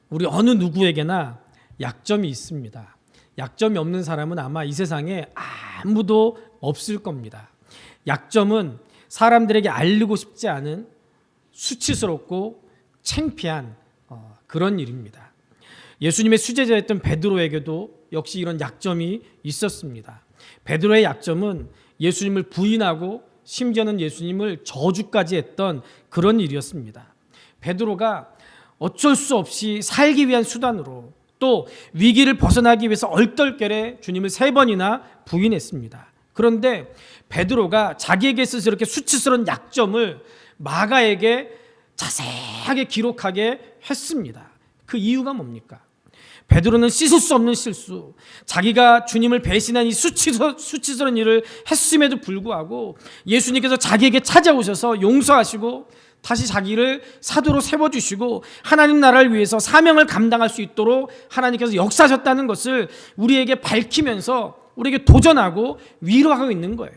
우리 어느 누구에게나 약점이 있습니다. 약점이 없는 사람은 아마 이 세상에 아무도 없을 겁니다. 약점은 사람들에게 알리고 싶지 않은 수치스럽고 창피한 그런 일입니다. 예수님의 수제자였던 베드로에게도 역시 이런 약점이 있었습니다. 베드로의 약점은 예수님을 부인하고 심지어는 예수님을 저주까지 했던 그런 일이었습니다. 베드로가 어쩔 수 없이 살기 위한 수단으로 또 위기를 벗어나기 위해서 얼떨결에 주님을 3번이나 부인했습니다. 그런데 베드로가 자기에게 있어서 이렇게 수치스러운 약점을 마가에게 자세하게 기록하게 했습니다. 그 이유가 뭡니까? 베드로는 씻을 수 없는 실수, 자기가 주님을 배신한 이 수치스러운 일을 했음에도 불구하고 예수님께서 자기에게 찾아오셔서 용서하시고 다시 자기를 사도로 세워주시고 하나님 나라를 위해서 사명을 감당할 수 있도록 하나님께서 역사하셨다는 것을 우리에게 밝히면서 우리에게 도전하고 위로하고 있는 거예요.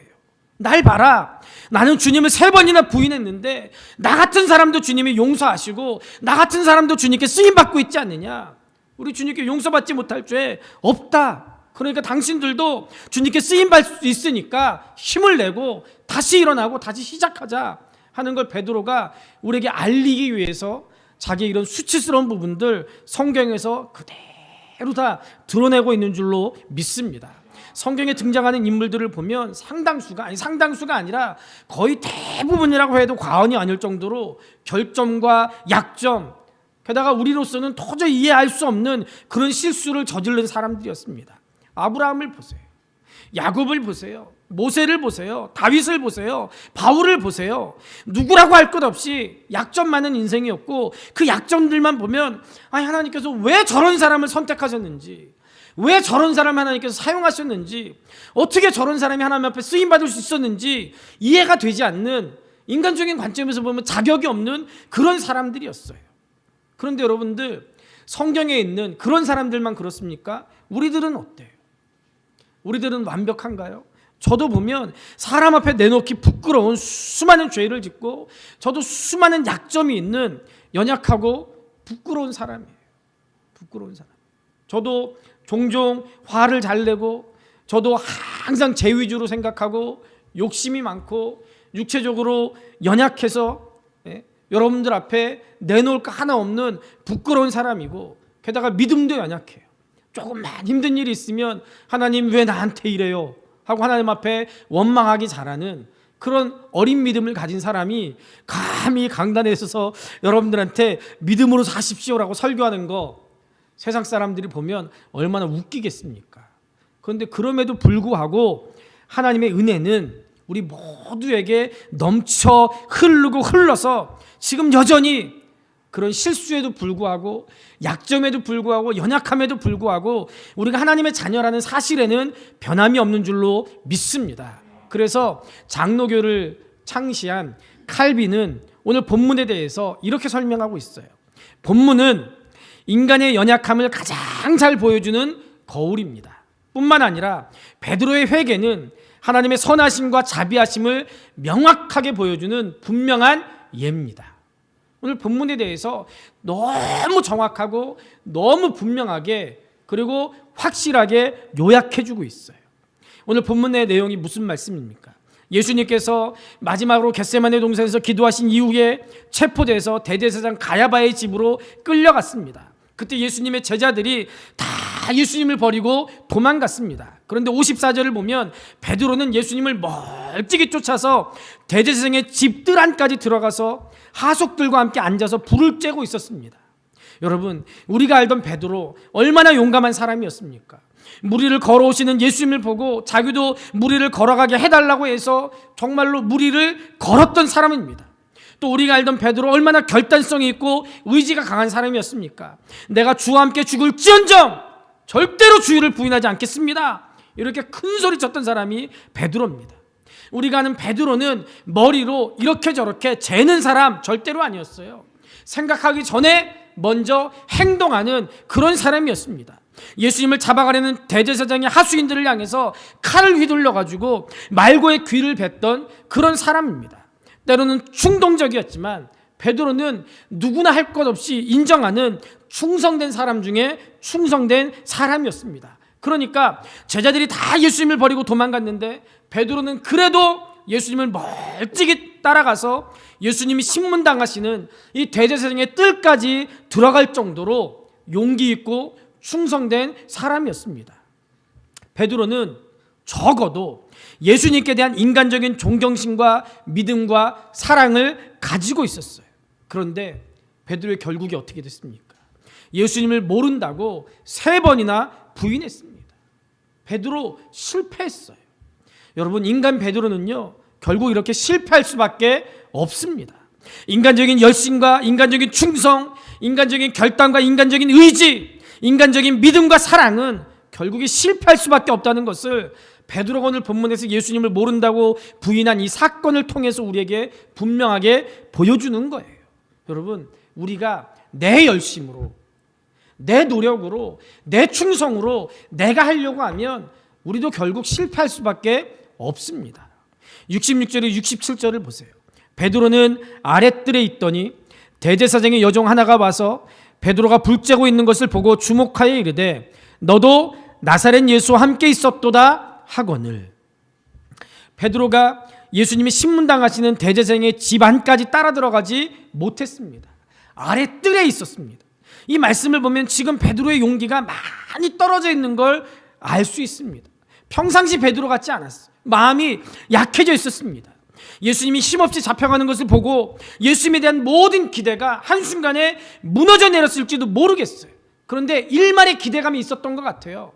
날 봐라. 나는 주님을 3번이나 부인했는데 나 같은 사람도 주님이 용서하시고 나 같은 사람도 주님께 쓰임받고 있지 않느냐. 우리 주님께 용서받지 못할 죄 없다. 그러니까 당신들도 주님께 쓰임받을 수 있으니까 힘을 내고 다시 일어나고 다시 시작하자 하는 걸 베드로가 우리에게 알리기 위해서 자기의 이런 수치스러운 부분들 성경에서 그대로 다 드러내고 있는 줄로 믿습니다. 성경에 등장하는 인물들을 보면 상당수가 아니라 거의 대부분이라고 해도 과언이 아닐 정도로 결점과 약점, 게다가 우리로서는 도저히 이해할 수 없는 그런 실수를 저지른 사람들이었습니다. 아브라함을 보세요. 야곱을 보세요. 모세를 보세요. 다윗을 보세요. 바울을 보세요. 누구라고 할 것 없이 약점 많은 인생이었고 그 약점들만 보면 하나님께서 왜 저런 사람을 선택하셨는지, 왜 저런 사람을 하나님께서 사용하셨는지, 어떻게 저런 사람이 하나님 앞에 쓰임받을 수 있었는지 이해가 되지 않는, 인간적인 관점에서 보면 자격이 없는 그런 사람들이었어요. 그런데 여러분들, 성경에 있는 그런 사람들만 그렇습니까? 우리들은 어때요? 우리들은 완벽한가요? 저도 보면 사람 앞에 내놓기 부끄러운 수많은 죄를 짓고 저도 수많은 약점이 있는 연약하고 부끄러운 사람이에요. 부끄러운 사람. 저도 종종 화를 잘 내고 저도 항상 제 위주로 생각하고 욕심이 많고 육체적으로 연약해서 여러분들 앞에 내놓을 거 하나 없는 부끄러운 사람이고 게다가 믿음도 연약해요. 조금만 힘든 일이 있으면 하나님 왜 나한테 이래요? 하고 하나님 앞에 원망하기 잘하는 그런 어린 믿음을 가진 사람이 감히 강단에 서서 여러분들한테 믿음으로 사십시오라고 설교하는 거 세상 사람들이 보면 얼마나 웃기겠습니까? 그런데 그럼에도 불구하고 하나님의 은혜는 우리 모두에게 넘쳐 흐르고 흘러서 지금 여전히 그런 실수에도 불구하고 약점에도 불구하고 연약함에도 불구하고 우리가 하나님의 자녀라는 사실에는 변함이 없는 줄로 믿습니다. 그래서 장로교를 창시한 칼빈은 오늘 본문에 대해서 이렇게 설명하고 있어요. 본문은 인간의 연약함을 가장 잘 보여주는 거울입니다. 뿐만 아니라 베드로의 회개는 하나님의 선하심과 자비하심을 명확하게 보여주는 분명한 예입니다. 오늘 본문에 대해서 너무 정확하고 너무 분명하게 그리고 확실하게 요약해주고 있어요. 오늘 본문의 내용이 무슨 말씀입니까? 예수님께서 마지막으로 겟세마네 동산에서 기도하신 이후에 체포돼서 대제사장 가야바의 집으로 끌려갔습니다. 그때 예수님의 제자들이 다 예수님을 버리고 도망갔습니다. 그런데 54절을 보면 베드로는 예수님을 멀찍이 쫓아서 대제사장의 집들 안까지 들어가서 하속들과 함께 앉아서 불을 쬐고 있었습니다. 여러분, 우리가 알던 베드로 얼마나 용감한 사람이었습니까? 무리를 걸어오시는 예수님을 보고 자기도 무리를 걸어가게 해달라고 해서 정말로 무리를 걸었던 사람입니다. 또 우리가 알던 베드로 얼마나 결단성이 있고 의지가 강한 사람이었습니까? 내가 주와 함께 죽을지언정 절대로 주를 부인하지 않겠습니다. 이렇게 큰 소리 쳤던 사람이 베드로입니다. 우리가 아는 베드로는 머리로 이렇게 저렇게 재는 사람 절대로 아니었어요. 생각하기 전에 먼저 행동하는 그런 사람이었습니다. 예수님을 잡아가려는 대제사장의 하수인들을 향해서 칼을 휘둘러가지고 말고의 귀를 뱉던 그런 사람입니다. 때로는 충동적이었지만 베드로는 누구나 할 것 없이 인정하는 충성된 사람 중에 충성된 사람이었습니다. 그러니까 제자들이 다 예수님을 버리고 도망갔는데 베드로는 그래도 예수님을 멀찍이 따라가서 예수님이 신문당하시는 이 대제사장의 뜰까지 들어갈 정도로 용기 있고 충성된 사람이었습니다. 베드로는 적어도 예수님께 대한 인간적인 존경심과 믿음과 사랑을 가지고 있었어요. 그런데 베드로의 결국이 어떻게 됐습니까? 예수님을 모른다고 3번이나 부인했습니다. 베드로 실패했어요. 여러분, 인간 베드로는요, 결국 이렇게 실패할 수밖에 없습니다. 인간적인 열심과 인간적인 충성, 인간적인 결단과 인간적인 의지, 인간적인 믿음과 사랑은 결국에 실패할 수밖에 없다는 것을 베드로가 오늘 본문에서 예수님을 모른다고 부인한 이 사건을 통해서 우리에게 분명하게 보여주는 거예요. 여러분, 우리가 내 열심으로, 내 노력으로, 내 충성으로 내가 하려고 하면 우리도 결국 실패할 수밖에 없습니다. 66절에 67절을 보세요. 베드로는 아랫뜰에 있더니 대제사장의 여종 하나가 와서 베드로가 불 쬐고 있는 것을 보고 주목하여 이르되 너도 나사렛 예수와 함께 있었도다 하거늘. 베드로가 예수님이 신문당하시는 대제사장의 집 안까지 따라 들어가지 못했습니다. 아랫뜰에 있었습니다. 이 말씀을 보면 지금 베드로의 용기가 많이 떨어져 있는 걸 알 수 있습니다. 평상시 베드로 같지 않았어요. 마음이 약해져 있었습니다. 예수님이 힘없이 잡혀가는 것을 보고 예수님에 대한 모든 기대가 한순간에 무너져 내렸을지도 모르겠어요. 그런데 일말의 기대감이 있었던 것 같아요.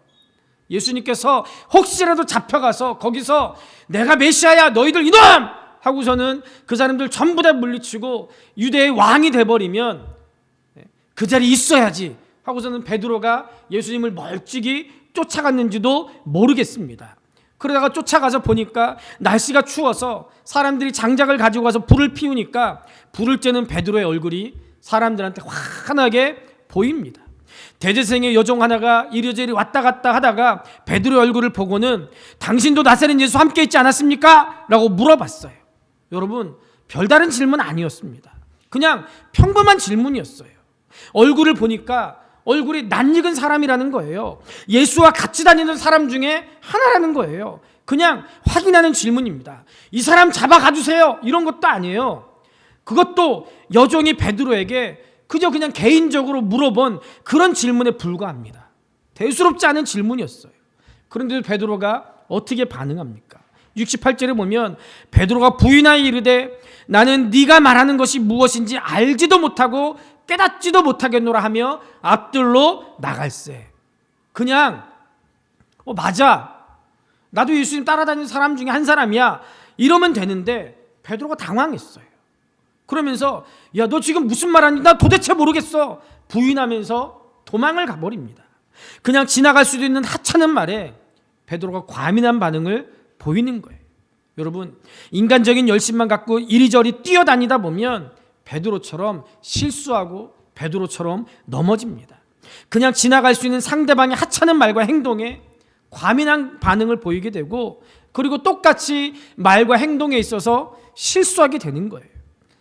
예수님께서 혹시라도 잡혀가서 거기서 내가 메시아야 너희들 이놈! 하고서는 그 사람들 전부 다 물리치고 유대의 왕이 돼버리면 그 자리에 있어야지 하고서는 베드로가 예수님을 멀찍이 쫓아갔는지도 모르겠습니다. 그러다가 쫓아가서 보니까 날씨가 추워서 사람들이 장작을 가지고 가서 불을 피우니까 불을 쬐는 베드로의 얼굴이 사람들한테 환하게 보입니다. 대제사장의 여종 하나가 이리저리 왔다 갔다 하다가 베드로의 얼굴을 보고는 당신도 나사렛 예수 함께 있지 않았습니까? 라고 물어봤어요. 여러분, 별다른 질문 아니었습니다. 그냥 평범한 질문이었어요. 얼굴을 보니까 얼굴이 낯익은 사람이라는 거예요. 예수와 같이 다니는 사람 중에 하나라는 거예요. 그냥 확인하는 질문입니다. 이 사람 잡아가주세요. 이런 것도 아니에요. 그것도 여종이 베드로에게 그냥 개인적으로 물어본 그런 질문에 불과합니다. 대수롭지 않은 질문이었어요. 그런데도 베드로가 어떻게 반응합니까? 68절에 보면 베드로가 부인하여 이르되 나는 네가 말하는 것이 무엇인지 알지도 못하고 깨닫지도 못하겠노라 하며 앞들로 나갈세. 그냥 맞아, 나도 예수님 따라다니는 사람 중에 한 사람이야, 이러면 되는데 베드로가 당황했어요. 그러면서 야, 너 지금 무슨 말하니? 나 도대체 모르겠어. 부인하면서 도망을 가버립니다. 그냥 지나갈 수도 있는 하찮은 말에 베드로가 과민한 반응을 보이는 거예요. 여러분, 인간적인 열심만 갖고 이리저리 뛰어다니다 보면 베드로처럼 실수하고 베드로처럼 넘어집니다. 그냥 지나갈 수 있는 상대방의 하찮은 말과 행동에 과민한 반응을 보이게 되고 그리고 똑같이 말과 행동에 있어서 실수하게 되는 거예요.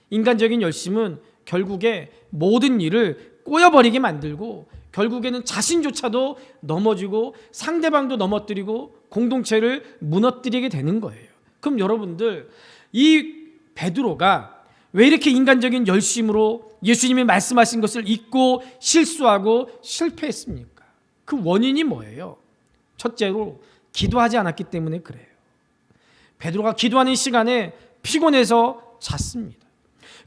인간적인 열심은 결국에 모든 일을 꼬여버리게 만들고 결국에는 자신조차도 넘어지고 상대방도 넘어뜨리고 공동체를 무너뜨리게 되는 거예요. 그럼 여러분들, 이 베드로가 왜 이렇게 인간적인 열심으로 예수님이 말씀하신 것을 잊고 실수하고 실패했습니까? 그 원인이 뭐예요? 첫째로 기도하지 않았기 때문에 그래요. 베드로가 기도하는 시간에 피곤해서 잤습니다.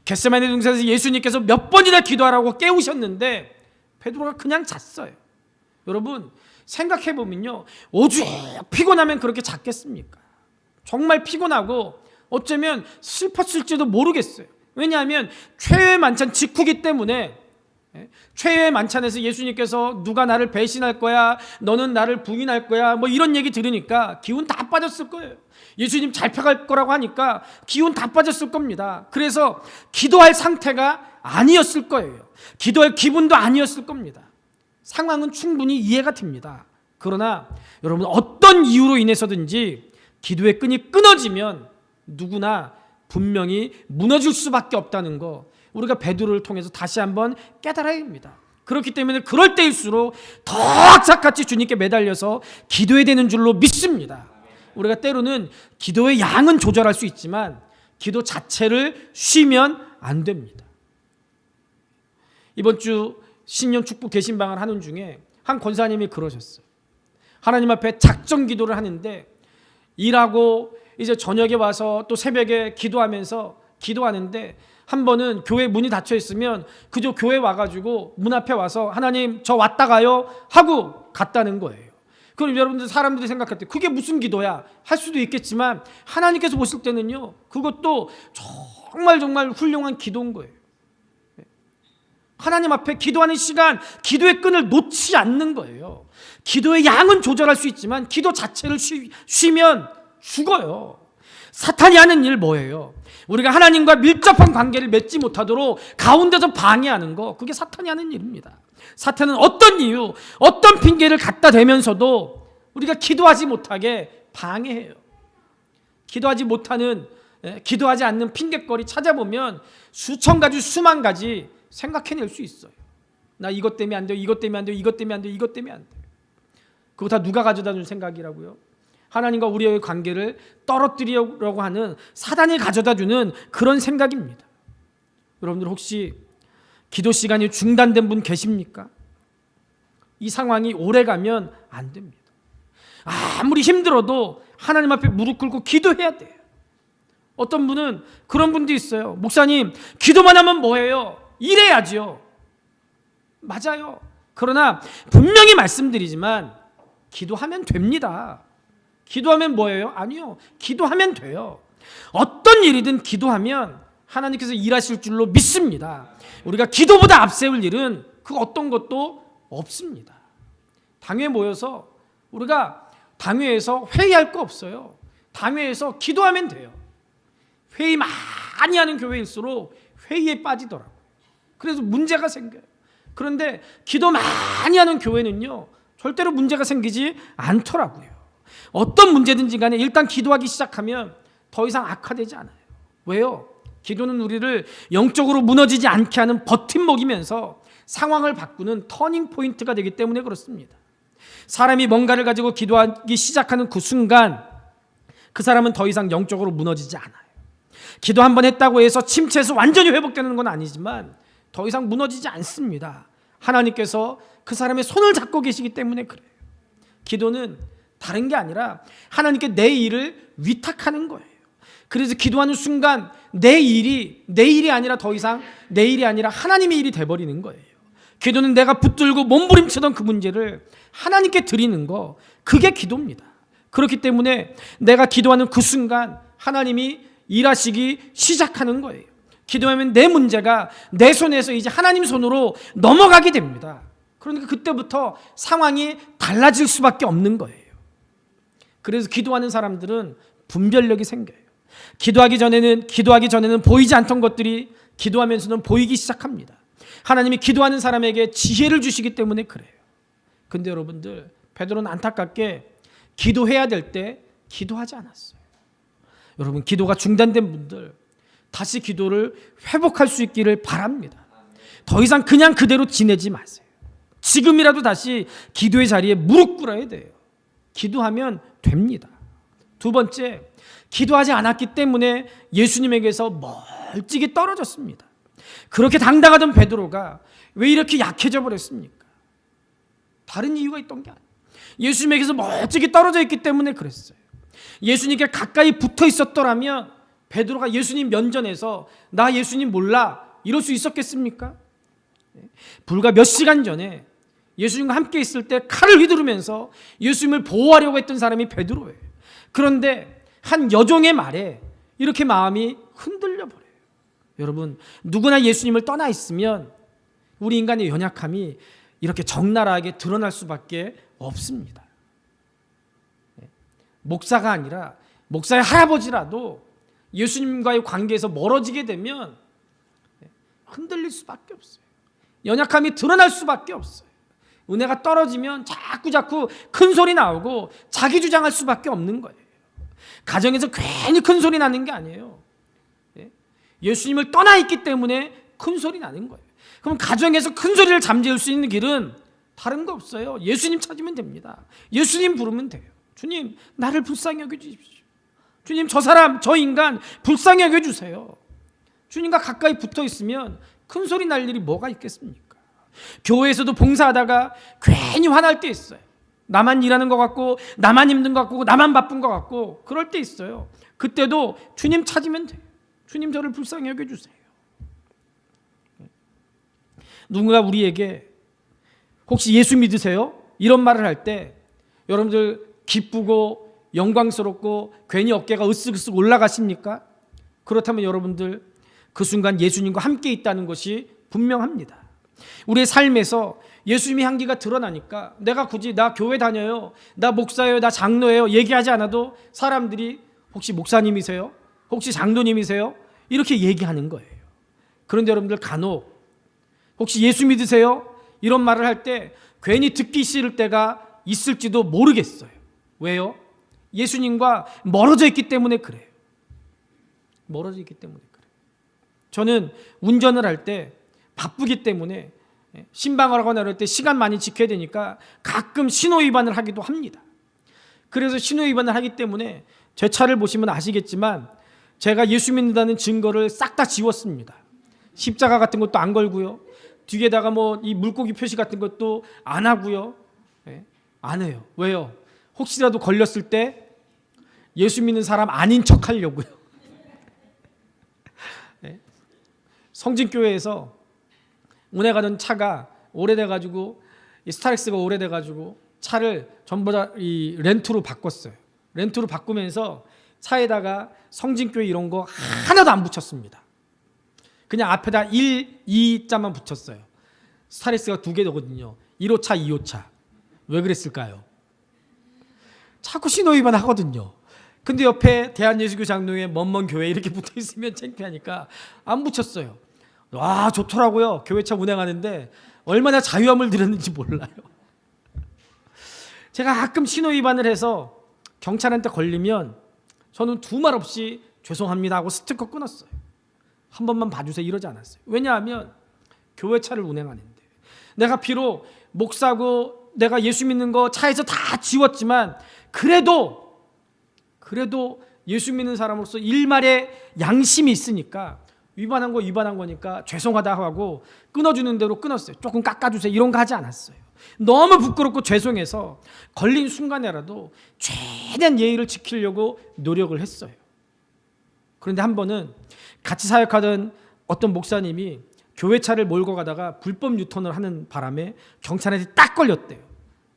겟세마네 동산에서 예수님께서 몇 번이나 기도하라고 깨우셨는데 베드로가 그냥 잤어요. 여러분, 생각해보면요, 오죽 피곤하면 그렇게 잤겠습니까? 정말 피곤하고 어쩌면 슬펐을지도 모르겠어요. 왜냐하면 최후의 만찬 직후기 때문에 최후의 만찬에서 예수님께서 누가 나를 배신할 거야, 너는 나를 부인할 거야, 뭐 이런 얘기 들으니까 기운 다 빠졌을 거예요. 예수님 잡혀갈 거라고 하니까 기운 다 빠졌을 겁니다. 그래서 기도할 상태가 아니었을 거예요. 기도할 기분도 아니었을 겁니다. 상황은 충분히 이해가 됩니다. 그러나 여러분, 어떤 이유로 인해서든지 기도의 끈이 끊어지면 누구나 분명히 무너질 수밖에 없다는 거, 우리가 베드로를 통해서 다시 한번 깨달아야 합니다. 그렇기 때문에 그럴 때일수록 더 악착같이 주님께 매달려서 기도해야 되는 줄로 믿습니다. 우리가 때로는 기도의 양은 조절할 수 있지만 기도 자체를 쉬면 안 됩니다. 이번 주 신년 축복 계신방을 하는 중에 한 권사님이 그러셨어요. 하나님 앞에 작정 기도를 하는데 일하고 이제 저녁에 와서 또 새벽에 기도하는데 한 번은 교회 문이 닫혀 있으면 그저 교회 와가지고 문 앞에 와서 하나님 저 왔다 가요 하고 갔다는 거예요. 그럼 여러분들 사람들이 생각할 때 그게 무슨 기도야 할 수도 있겠지만 하나님께서 보실 때는요 그것도 정말 훌륭한 기도인 거예요. 하나님 앞에 기도하는 시간, 기도의 끈을 놓지 않는 거예요. 기도의 양은 조절할 수 있지만 기도 자체를 쉬면 죽어요. 사탄이 하는 일 뭐예요? 우리가 하나님과 밀접한 관계를 맺지 못하도록 가운데서 방해하는 거, 그게 사탄이 하는 일입니다. 사탄은 어떤 이유, 어떤 핑계를 갖다 대면서도 우리가 기도하지 못하게 방해해요. 기도하지 않는 핑계거리 찾아보면 수천 가지, 수만 가지 생각해낼 수 있어요. 나 이것 때문에 안 돼요, 이것 때문에 안 돼요, 이것 때문에 안 돼요, 이것 때문에 안 돼요. 그거 다 누가 가져다 준 생각이라고요? 하나님과 우리의 관계를 떨어뜨리려고 하는 사단이 가져다 주는 그런 생각입니다. 여러분들 혹시 기도 시간이 중단된 분 계십니까? 이 상황이 오래가면 안 됩니다. 아무리 힘들어도 하나님 앞에 무릎 꿇고 기도해야 돼요. 어떤 분은 그런 분도 있어요. 목사님, 기도만 하면 뭐해요? 일해야죠. 맞아요. 그러나 분명히 말씀드리지만 기도하면 됩니다. 기도하면 뭐예요? 아니요. 기도하면 돼요. 어떤 일이든 기도하면 하나님께서 일하실 줄로 믿습니다. 우리가 기도보다 앞세울 일은 그 어떤 것도 없습니다. 당회에 모여서 우리가 당회에서 회의할 거 없어요. 당회에서 기도하면 돼요. 회의 많이 하는 교회일수록 회의에 빠지더라고요. 그래서 문제가 생겨요. 그런데 기도 많이 하는 교회는요 절대로 문제가 생기지 않더라고요. 어떤 문제든지 간에 일단 기도하기 시작하면 더 이상 악화되지 않아요. 왜요? 기도는 우리를 영적으로 무너지지 않게 하는 버팀목이면서 상황을 바꾸는 터닝 포인트가 되기 때문에 그렇습니다. 사람이 뭔가를 가지고 기도하기 시작하는 그 순간 그 사람은 더 이상 영적으로 무너지지 않아요. 기도 한 번 했다고 해서 침체에서 완전히 회복되는 건 아니지만 더 이상 무너지지 않습니다. 하나님께서 그 사람의 손을 잡고 계시기 때문에 그래요. 기도는 다른 게 아니라 하나님께 내 일을 위탁하는 거예요. 그래서 기도하는 순간 내 일이 아니라 더 이상 내 일이 아니라 하나님의 일이 돼버리는 거예요. 기도는 내가 붙들고 몸부림치던 그 문제를 하나님께 드리는 거, 그게 기도입니다. 그렇기 때문에 내가 기도하는 그 순간 하나님이 일하시기 시작하는 거예요. 기도하면 내 문제가 내 손에서 이제 하나님 손으로 넘어가게 됩니다. 그러니까 그때부터 상황이 달라질 수밖에 없는 거예요. 그래서 기도하는 사람들은 분별력이 생겨요. 기도하기 전에는 보이지 않던 것들이 기도하면서는 보이기 시작합니다. 하나님이 기도하는 사람에게 지혜를 주시기 때문에 그래요. 근데 여러분들, 베드로는 안타깝게 기도해야 될 때 기도하지 않았어요. 여러분, 기도가 중단된 분들 다시 기도를 회복할 수 있기를 바랍니다. 더 이상 그냥 그대로 지내지 마세요. 지금이라도 다시 기도의 자리에 무릎 꿇어야 돼요. 기도하면 됩니다. 두 번째, 기도하지 않았기 때문에 예수님에게서 멀찍이 떨어졌습니다. 그렇게 당당하던 베드로가 왜 이렇게 약해져 버렸습니까? 다른 이유가 있던 게 아니에요. 예수님에게서 멀찍이 떨어져 있기 때문에 그랬어요. 예수님께 가까이 붙어 있었더라면 베드로가 예수님 면전에서 나 예수님 몰라 이럴 수 있었겠습니까? 불과 몇 시간 전에 예수님과 함께 있을 때 칼을 휘두르면서 예수님을 보호하려고 했던 사람이 베드로예요. 그런데 한 여종의 말에 이렇게 마음이 흔들려 버려요. 여러분, 누구나 예수님을 떠나 있으면 우리 인간의 연약함이 이렇게 적나라하게 드러날 수밖에 없습니다. 목사가 아니라 목사의 할아버지라도 예수님과의 관계에서 멀어지게 되면 흔들릴 수밖에 없어요. 연약함이 드러날 수밖에 없어요. 은혜가 떨어지면 자꾸 큰 소리 나오고 자기 주장할 수밖에 없는 거예요. 가정에서 괜히 큰 소리 나는 게 아니에요. 예수님을 떠나 있기 때문에 큰 소리 나는 거예요. 그럼 가정에서 큰 소리를 잠재울 수 있는 길은 다른 거 없어요. 예수님 찾으면 됩니다. 예수님 부르면 돼요. 주님, 나를 불쌍히 여겨주십시오. 주님, 저 사람, 저 인간 불쌍히 여겨주세요. 주님과 가까이 붙어 있으면 큰 소리 날 일이 뭐가 있겠습니까? 교회에서도 봉사하다가 괜히 화날 때 있어요. 나만 일하는 것 같고, 나만 힘든 것 같고, 나만 바쁜 것 같고, 그럴 때 있어요. 그때도 주님 찾으면 돼요. 주님, 저를 불쌍히 여겨주세요. 누군가 우리에게 혹시 예수 믿으세요? 이런 말을 할 때 여러분들 기쁘고 영광스럽고 괜히 어깨가 으쓱으쓱 올라가십니까? 그렇다면 여러분들 그 순간 예수님과 함께 있다는 것이 분명합니다. 우리의 삶에서 예수님의 향기가 드러나니까 내가 굳이 나 교회 다녀요, 나 목사예요, 나 장로예요 얘기하지 않아도 사람들이 혹시 목사님이세요? 혹시 장로님이세요? 이렇게 얘기하는 거예요. 그런데 여러분들 간혹 혹시 예수 믿으세요? 이런 말을 할 때 괜히 듣기 싫을 때가 있을지도 모르겠어요. 왜요? 예수님과 멀어져 있기 때문에 그래요. 멀어져 있기 때문에 그래요. 저는 운전을 할 때 바쁘기 때문에 신방을 하거나 이럴 때 시간 많이 지켜야 되니까 가끔 신호 위반을 하기도 합니다. 그래서 신호 위반을 하기 때문에 제 차를 보시면 아시겠지만 제가 예수 믿는다는 증거를 싹 다 지웠습니다. 십자가 같은 것도 안 걸고요. 뒤에다가 뭐 이 물고기 표시 같은 것도 안 하고요. 안 해요. 왜요? 혹시라도 걸렸을 때 예수 믿는 사람 아닌 척 하려고요. 성진교회에서 운해 가던 차가 오래돼가지고 스타렉스가 오래돼가지고 차를 전부 다 이 렌트로 바꿨어요. 렌트로 바꾸면서 차에다가 성진교회 이런 거 하나도 안 붙였습니다. 그냥 앞에다 1, 2자만 붙였어요. 스타렉스가 2개거든요. 1호차, 2호차. 왜 그랬을까요? 자꾸 신호위반 하거든요. 근데 옆에 대한예수교 장로회 먼먼 교회 이렇게 붙어있으면 창피하니까 안 붙였어요. 와, 좋더라고요. 교회차 운행하는데 얼마나 자유함을 드렸는지 몰라요. 제가 가끔 신호위반을 해서 경찰한테 걸리면 저는 두말 없이 죄송합니다 하고 스티커 끊었어요. 한 번만 봐주세요 이러지 않았어요. 왜냐하면 교회차를 운행하는데 내가 비록 목사고 내가 예수 믿는 거 차에서 다 지웠지만 그래도 예수 믿는 사람으로서 일말의 양심이 있으니까 위반한 거 위반한 거니까 죄송하다 하고 끊어주는 대로 끊었어요. 조금 깎아주세요 이런 거 하지 않았어요. 너무 부끄럽고 죄송해서 걸린 순간에라도 최대한 예의를 지키려고 노력을 했어요. 그런데 한 번은 같이 사역하던 어떤 목사님이 교회차를 몰고 가다가 불법 유턴을 하는 바람에 경찰한테 딱 걸렸대요.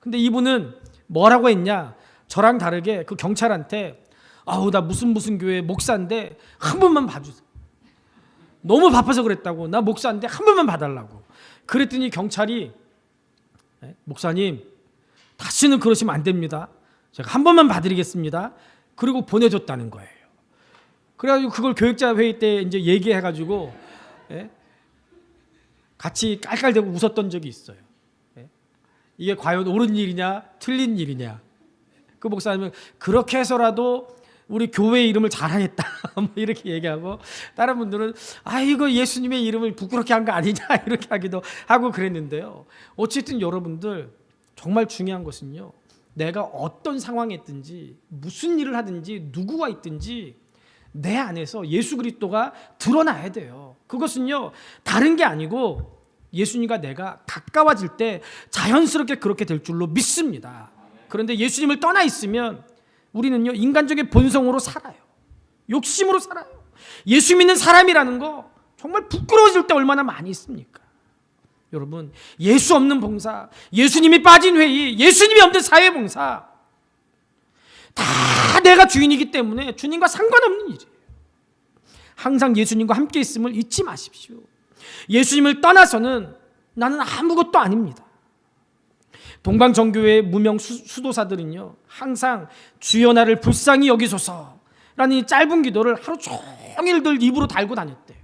근데 이분은 뭐라고 했냐? 저랑 다르게 그 경찰한테 아우 나 무슨 교회 목사인데 한 번만 봐주세요. 너무 바빠서 그랬다고. 나 목사인데 한 번만 봐달라고. 그랬더니 경찰이 목사님 다시는 그러시면 안 됩니다. 제가 한 번만 봐드리겠습니다. 그리고 보내줬다는 거예요. 그래가지고 그걸 교육자 회의 때 이제 얘기해가지고 같이 깔깔대고 웃었던 적이 있어요. 이게 과연 옳은 일이냐 틀린 일이냐. 그 목사님은 그렇게 해서라도 우리 교회 이름을 자랑했다 뭐 이렇게 얘기하고 다른 분들은 아 이거 예수님의 이름을 부끄럽게 한 거 아니냐 이렇게 하기도 하고 그랬는데요. 어쨌든 여러분들 정말 중요한 것은요. 내가 어떤 상황에 있든지 무슨 일을 하든지 누구와 있든지 내 안에서 예수 그리스도가 드러나야 돼요. 그것은요 다른 게 아니고 예수님과 내가 가까워질 때 자연스럽게 그렇게 될 줄로 믿습니다. 그런데 예수님을 떠나 있으면 우리는요 인간적인 본성으로 살아요. 욕심으로 살아요. 예수 믿는 사람이라는 거 정말 부끄러워질 때 얼마나 많이 있습니까? 여러분 예수 없는 봉사, 예수님이 빠진 회의, 예수님이 없는 사회봉사 다 내가 주인이기 때문에 주님과 상관없는 일이에요. 항상 예수님과 함께 있음을 잊지 마십시오. 예수님을 떠나서는 나는 아무것도 아닙니다. 동방정교회 무명 수도사들은요 항상 주여 나를 불쌍히 여기소서라는 이 짧은 기도를 하루 종일들 입으로 달고 다녔대요.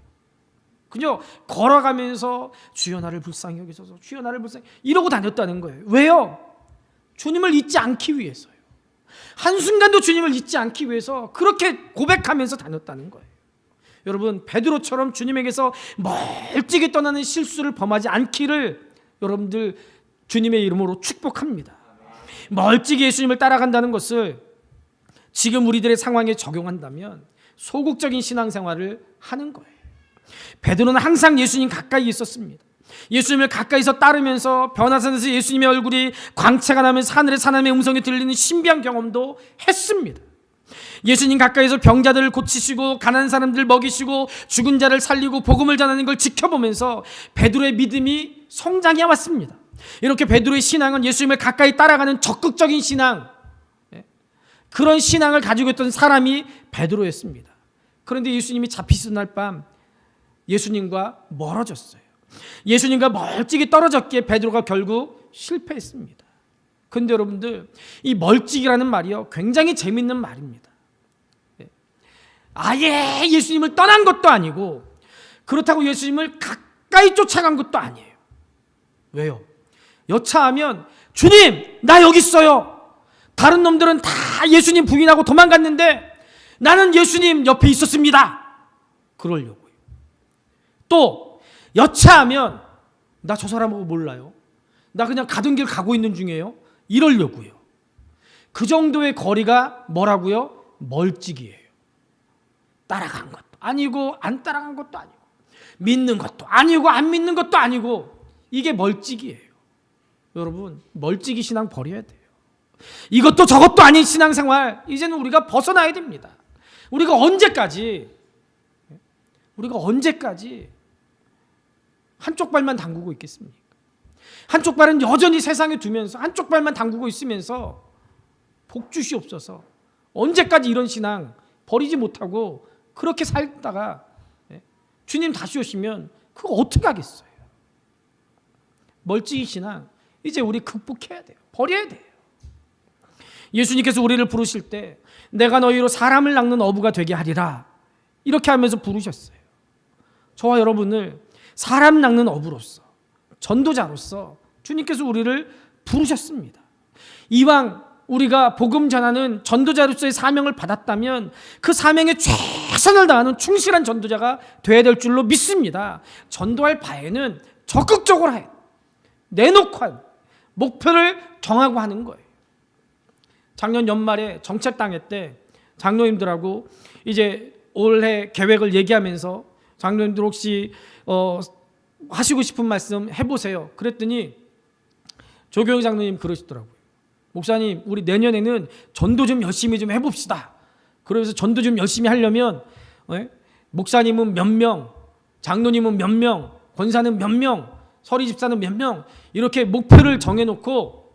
그냥 걸어가면서 주여 나를 불쌍히 여기소서 주여 나를 불쌍히 이러고 다녔다는 거예요. 왜요? 주님을 잊지 않기 위해서요. 한순간도 주님을 잊지 않기 위해서 그렇게 고백하면서 다녔다는 거예요. 여러분, 베드로처럼 주님에게서 멀찍이 떠나는 실수를 범하지 않기를 여러분들 주님의 이름으로 축복합니다. 멀찍이 예수님을 따라간다는 것을 지금 우리들의 상황에 적용한다면 소극적인 신앙생활을 하는 거예요. 베드로는 항상 예수님 가까이 있었습니다. 예수님을 가까이서 따르면서 변화산에서 예수님의 얼굴이 광채가 나면서 하늘의 사람의 음성이 들리는 신비한 경험도 했습니다. 예수님 가까이서 병자들을 고치시고 가난한 사람들 먹이시고 죽은 자를 살리고 복음을 전하는 걸 지켜보면서 베드로의 믿음이 성장해 왔습니다. 이렇게 베드로의 신앙은 예수님을 가까이 따라가는 적극적인 신앙, 그런 신앙을 가지고 있던 사람이 베드로였습니다. 그런데 예수님이 잡히시던 날 밤 예수님과 멀어졌어요. 예수님과 멀찍이 떨어졌기에 베드로가 결국 실패했습니다. 그런데 여러분들, 이 멀찍이라는 말이요, 굉장히 재밌는 말입니다. 아예 예수님을 떠난 것도 아니고 그렇다고 예수님을 가까이 쫓아간 것도 아니에요. 왜요? 여차하면 주님, 나 여기 있어요. 다른 놈들은 다 예수님 부인하고 도망갔는데 나는 예수님 옆에 있었습니다. 그러려고요. 또 여차하면 나 저 사람하고 몰라요. 나 그냥 가던 길 가고 있는 중이에요. 이러려고요. 그 정도의 거리가 뭐라고요? 멀찍이에요. 따라간 것도 아니고 안 따라간 것도 아니고 믿는 것도 아니고 안 믿는 것도 아니고 이게 멀찍이에요. 여러분, 멀찍이 신앙 버려야 돼요. 이것도 저것도 아닌 신앙생활 이제는 우리가 벗어나야 됩니다. 우리가 언제까지 한쪽 발만 담그고 있겠습니까? 한쪽 발은 여전히 세상에 두면서 한쪽 발만 담그고 있으면서 복주시옵소서. 언제까지 이런 신앙 버리지 못하고 그렇게 살다가 주님 다시 오시면 그거 어떻게 하겠어요? 멀찍이 신앙 이제 우리 극복해야 돼요. 버려야 돼요. 예수님께서 우리를 부르실 때 내가 너희로 사람을 낚는 어부가 되게 하리라 이렇게 하면서 부르셨어요. 저와 여러분을 사람 낚는 어부로서, 전도자로서 주님께서 우리를 부르셨습니다. 이왕 우리가 복음 전하는 전도자로서의 사명을 받았다면 그 사명에 최선을 다하는 충실한 전도자가 되어야 될 줄로 믿습니다. 전도할 바에는 적극적으로 해요. 내놓고 하는 목표를 정하고 하는 거예요. 작년 연말에 정책당회 때 장로님들하고 이제 올해 계획을 얘기하면서 장로님들 혹시 하시고 싶은 말씀 해보세요. 그랬더니 조경희 장로님 그러시더라고요. 목사님, 우리 내년에는 전도 좀 열심히 좀 해봅시다. 그래서 전도 좀 열심히 하려면 목사님은 몇 명, 장로님은 몇 명, 권사는 몇 명, 서리 집사는 몇 명 이렇게 목표를 정해놓고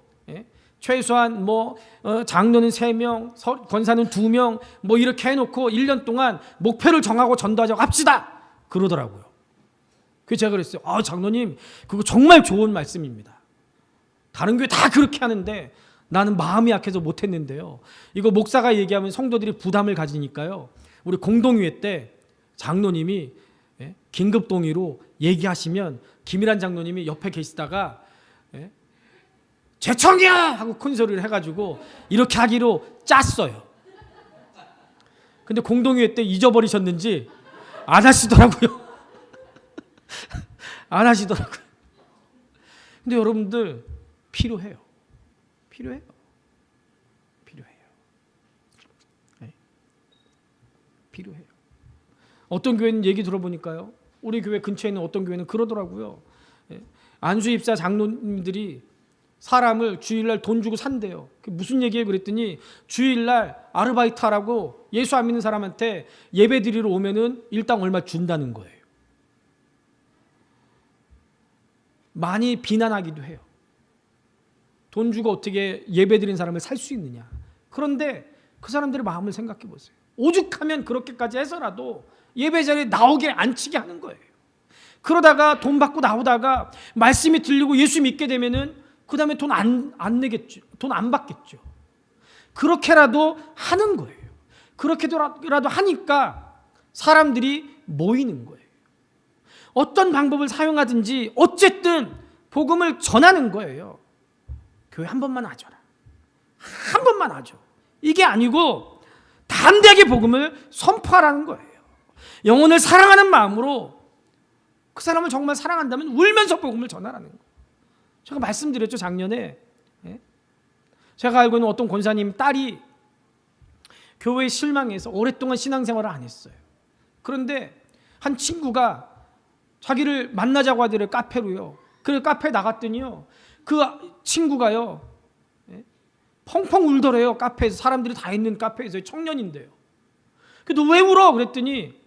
최소한 장로는 3명, 권사는 2명 이렇게 해놓고 1년 동안 목표를 정하고 전도하자고 합시다. 그러더라고요. 그래서 제가 그랬어요. 장로님, 그거 정말 좋은 말씀입니다. 다른 교회 다 그렇게 하는데 나는 마음이 약해서 못했는데요. 이거 목사가 얘기하면 성도들이 부담을 가지니까요. 우리 공동회의 때 장로님이 긴급 동의로 얘기하시면 김일환 장로님이 옆에 계시다가 재청이야! 하고 큰 소리를 해가지고 이렇게 하기로 짰어요. 근데 공동회의 때 잊어버리셨는지 안 하시더라고요. 안 하시더라고요. 근데 여러분들 필요해요. 필요해요. 필요해요. 어떤 교회는 얘기 들어보니까요. 우리 교회 근처에 있는 어떤 교회는 그러더라고요. 안수 입사 장로님들이 사람을 주일날 돈 주고 산대요. 무슨 얘기예요? 그랬더니 주일날 아르바이트 하라고 예수 안 믿는 사람한테 예배 드리러 오면은 일당 얼마 준다는 거예요. 많이 비난하기도 해요. 돈 주고 어떻게 예배 드린 사람을 살 수 있느냐. 그런데 그 사람들의 마음을 생각해 보세요. 오죽하면 그렇게까지 해서라도 예배 자리에 나오게 앉히게 하는 거예요. 그러다가 돈 받고 나오다가 말씀이 들리고 예수 믿게 되면은 그 다음에 돈 안 내겠죠. 돈 안 받겠죠. 그렇게라도 하는 거예요. 그렇게라도 하니까 사람들이 모이는 거예요. 어떤 방법을 사용하든지 어쨌든 복음을 전하는 거예요. 교회 한 번만 와줘라. 한 번만 와줘. 이게 아니고 담대하게 복음을 선포하라는 거예요. 영혼을 사랑하는 마음으로 그 사람을 정말 사랑한다면 울면서 복음을 전하라는 거예요. 제가 말씀드렸죠, 작년에. 제가 알고 있는 어떤 권사님 딸이 교회에 실망해서 오랫동안 신앙생활을 안 했어요. 그런데 한 친구가 자기를 만나자고 하더래, 카페로요. 그래서 카페에 나갔더니요, 그 친구가요 펑펑 울더래요. 카페에서, 사람들이 다 있는 카페에서. 청년인데요. 너 왜 울어? 그랬더니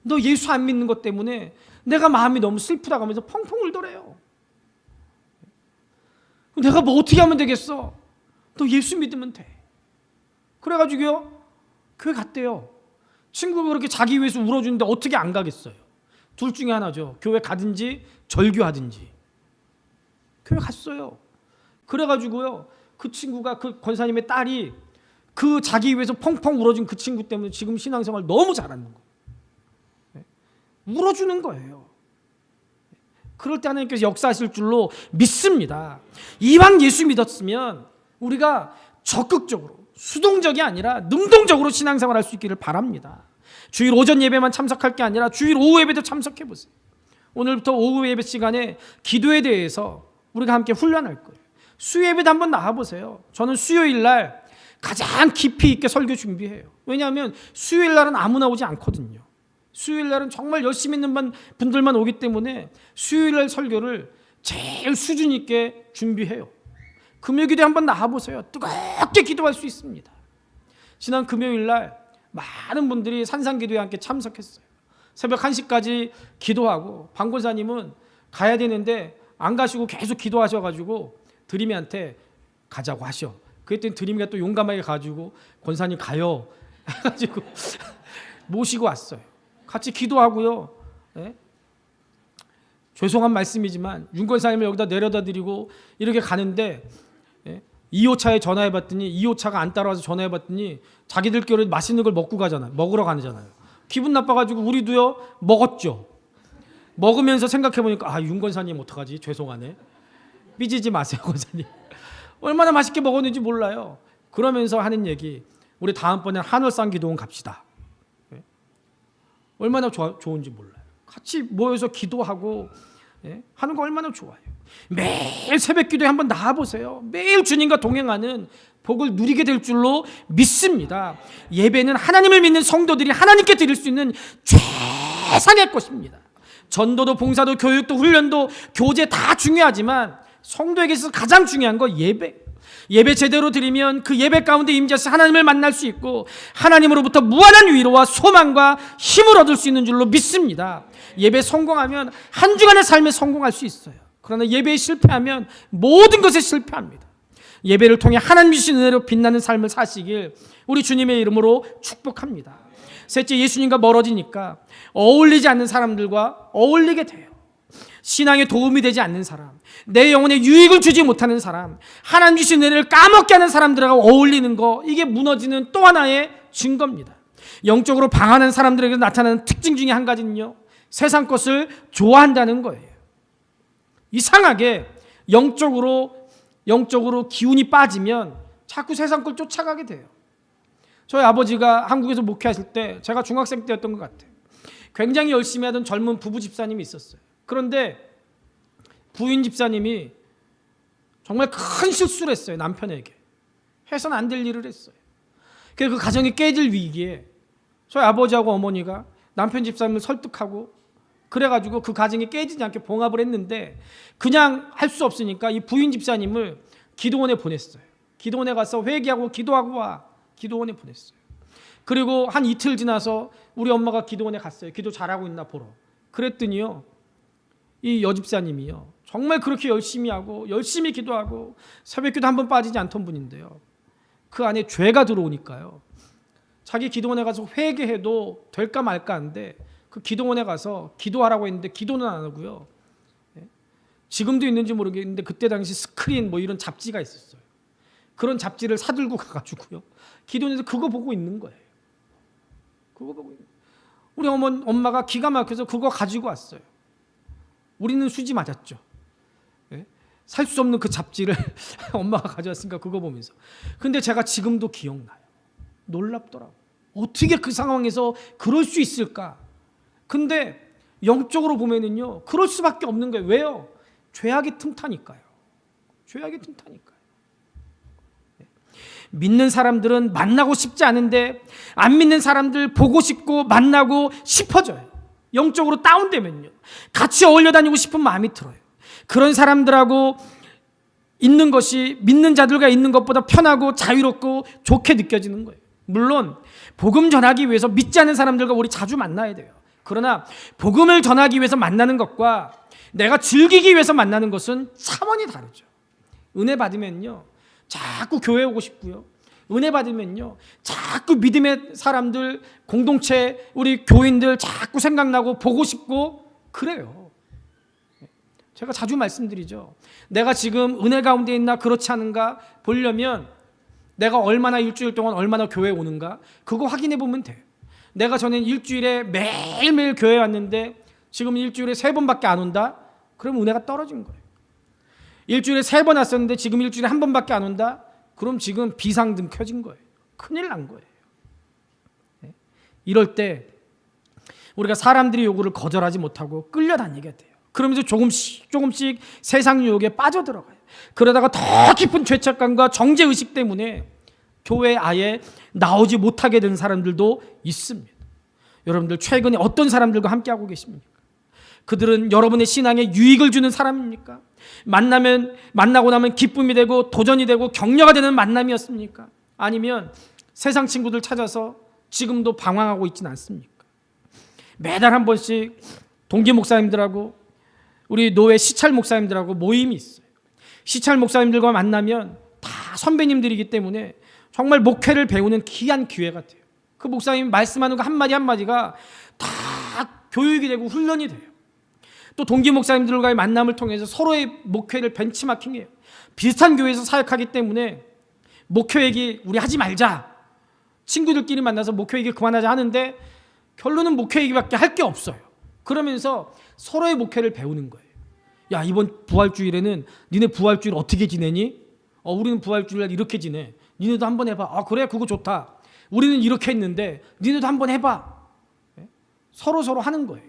너 예수 안 믿는 것 때문에 내가 마음이 너무 슬프다고 하면서 펑펑 울더래요. 내가 뭐 어떻게 하면 되겠어? 너 예수 믿으면 돼. 그래가지고요 교회 갔대요. 친구가 그렇게 자기 위해서 울어주는데 어떻게 안 가겠어요? 둘 중에 하나죠. 교회 가든지 절규하든지. 교회 갔어요. 그래가지고요 그 친구가, 그 권사님의 딸이 그 자기 위해서 펑펑 울어준 그 친구 때문에 지금 신앙생활 너무 잘하는 거예요. 울어주는 거예요. 그럴 때 하나님께서 역사하실 줄로 믿습니다. 이왕 예수 믿었으면 우리가 적극적으로, 수동적이 아니라 능동적으로 신앙생활 할 수 있기를 바랍니다. 주일 오전 예배만 참석할 게 아니라 주일 오후 예배도 참석해 보세요. 오늘부터 오후 예배 시간에 기도에 대해서 우리가 함께 훈련할 거예요. 수요 예배도 한번 나와보세요. 저는 수요일 날 가장 깊이 있게 설교 준비해요. 왜냐하면 수요일 날은 아무나 오지 않거든요. 수요일 날은 정말 열심히 있는 분들만 오기 때문에 수요일 날 설교를 제일 수준 있게 준비해요. 금요기도에 한번 나와보세요. 뜨겁게 기도할 수 있습니다. 지난 금요일 날 많은 분들이 산상기도에 함께 참석했어요. 새벽 1시까지 기도하고 방 권사님은 가야 되는데 안 가시고 계속 기도하셔가지고 드림이한테 가자고 하셔. 그랬더니 드림이가 또 용감하게 가지고 권사님 가요 해가지고 모시고 왔어요. 같이 기도하고요. 네? 죄송한 말씀이지만 윤 권사님을 여기다 내려다 드리고 이렇게 가는데 2호차에 전화해봤더니 2호차가 안 따라와서 전화해봤더니 자기들끼리 맛있는 걸 먹으러 가잖아요. 기분 나빠가지고 우리도요 먹었죠. 먹으면서 생각해보니까 윤 권사님 어떡하지? 죄송하네. 삐지지 마세요, 권사님. 얼마나 맛있게 먹었는지 몰라요. 그러면서 하는 얘기, 우리 다음번에 한월상 기도원 갑시다. 얼마나 좋은지 몰라요. 같이 모여서 기도하고 하는 거 얼마나 좋아요. 매일 새벽 기도에 한번 나와보세요. 매일 주님과 동행하는 복을 누리게 될 줄로 믿습니다. 예배는 하나님을 믿는 성도들이 하나님께 드릴 수 있는 최상의 것입니다. 전도도 봉사도 교육도 훈련도 교제 다 중요하지만 성도에게 있어서 가장 중요한 거 예배. 예배 제대로 드리면 그 예배 가운데 임재해서 하나님을 만날 수 있고 하나님으로부터 무한한 위로와 소망과 힘을 얻을 수 있는 줄로 믿습니다. 예배 성공하면 한 주간의 삶에 성공할 수 있어요. 그러나 예배에 실패하면 모든 것에 실패합니다. 예배를 통해 하나님 주신 은혜로 빛나는 삶을 사시길 우리 주님의 이름으로 축복합니다. 셋째, 예수님과 멀어지니까 어울리지 않는 사람들과 어울리게 돼요. 신앙에 도움이 되지 않는 사람, 내 영혼에 유익을 주지 못하는 사람, 하나님 주신 은혜를 까먹게 하는 사람들하고 어울리는 거, 이게 무너지는 또 하나의 증거입니다. 영적으로 방황하는 사람들에게 나타나는 특징 중에 한 가지는요, 세상 것을 좋아한다는 거예요. 이상하게 영적으로 기운이 빠지면 자꾸 세상 걸 쫓아가게 돼요. 저희 아버지가 한국에서 목회하실 때 제가 중학생 때였던 것 같아요. 굉장히 열심히 하던 젊은 부부 집사님이 있었어요. 그런데 부인 집사님이 정말 큰 실수를 했어요. 남편에게. 해서는 안 될 일을 했어요. 그래서 그 가정이 깨질 위기에 저희 아버지하고 어머니가 남편 집사님을 설득하고 그래가지고 그 가정이 깨지지 않게 봉합을 했는데 그냥 할 수 없으니까 이 부인 집사님을 기도원에 보냈어요. 기도원에 가서 회개하고 기도하고 와. 기도원에 보냈어요. 그리고 한 이틀 지나서 우리 엄마가 기도원에 갔어요. 기도 잘하고 있나 보러. 그랬더니요, 이 여집사님이요, 정말 그렇게 열심히 하고 열심히 기도하고 새벽기도 한 번 빠지지 않던 분인데요, 그 안에 죄가 들어오니까요, 자기 기도원에 가서 회개해도 될까 말까 한데 그 기도원에 가서 기도하라고 했는데 기도는 안 하고요, 지금도 있는지 모르겠는데 그때 당시 스크린 뭐 이런 잡지가 있었어요. 그런 잡지를 사들고 가가지고요, 기도원에서 그거 보고 있는 거예요. 그거 보고 있는. 우리 엄마가 기가 막혀서 그거 가지고 왔어요. 우리는 수지 맞았죠. 살 수 없는 그 잡지를 엄마가 가져왔으니까 그거 보면서. 근데 제가 지금도 기억나요. 놀랍더라고요. 어떻게 그 상황에서 그럴 수 있을까? 근데 영적으로 보면은요, 그럴 수밖에 없는 거예요. 왜요? 죄악이 틈타니까요. 죄악이 틈타니까요. 믿는 사람들은 만나고 싶지 않은데 안 믿는 사람들 보고 싶고 만나고 싶어져요. 영적으로 다운되면요, 같이 어울려 다니고 싶은 마음이 들어요. 그런 사람들하고 있는 것이 믿는 자들과 있는 것보다 편하고 자유롭고 좋게 느껴지는 거예요. 물론 복음 전하기 위해서 믿지 않는 사람들과 우리 자주 만나야 돼요. 그러나 복음을 전하기 위해서 만나는 것과 내가 즐기기 위해서 만나는 것은 차원이 다르죠. 은혜 받으면요, 자꾸 교회 오고 싶고요. 은혜 받으면요, 자꾸 믿음의 사람들, 공동체, 우리 교인들 자꾸 생각나고 보고 싶고 그래요. 제가 자주 말씀드리죠. 내가 지금 은혜 가운데 있나 그렇지 않은가 보려면 내가 얼마나 일주일 동안 얼마나 교회에 오는가 그거 확인해 보면 돼요. 내가 전엔 일주일에 매일매일 교회에 왔는데 지금 일주일에 3번밖에 안 온다? 그럼 은혜가 떨어진 거예요. 일주일에 3번 왔었는데 지금 일주일에 1번밖에 안 온다? 그럼 지금 비상등 켜진 거예요. 큰일 난 거예요. 이럴 때 우리가 사람들의 요구를 거절하지 못하고 끌려다니게 돼요. 그러면서 조금씩 세상 유혹에 빠져들어가요. 그러다가 더 깊은 죄책감과 정죄의식 때문에 교회에 아예 나오지 못하게 된 사람들도 있습니다. 여러분들 최근에 어떤 사람들과 함께하고 계십니까? 그들은 여러분의 신앙에 유익을 주는 사람입니까? 만나고 나면 기쁨이 되고 도전이 되고 격려가 되는 만남이었습니까? 아니면 세상 친구들 찾아서 지금도 방황하고 있지는 않습니까? 매달 한 번씩 동기 목사님들하고 우리 노회 시찰 목사님들하고 모임이 있어요. 시찰 목사님들과 만나면 다 선배님들이기 때문에 정말 목회를 배우는 귀한 기회 같아요. 그 목사님 말씀하는 거 한마디 한마디가 다 교육이 되고 훈련이 돼요. 또 동기 목사님들과의 만남을 통해서 서로의 목회를 벤치마킹해요. 비슷한 교회에서 사역하기 때문에 목회 얘기 우리 하지 말자. 친구들끼리 만나서 목회 얘기 그만하자 하는데 결론은 목회 얘기밖에 할 게 없어요. 그러면서 서로의 목회를 배우는 거예요. 야, 이번 부활주일에는 니네 부활주일 어떻게 지내니? 우리는 부활주일날 이렇게 지내. 니네도 한번 해봐. 그래, 그거 좋다. 우리는 이렇게 했는데 니네도 한번 해봐. 서로 하는 거예요.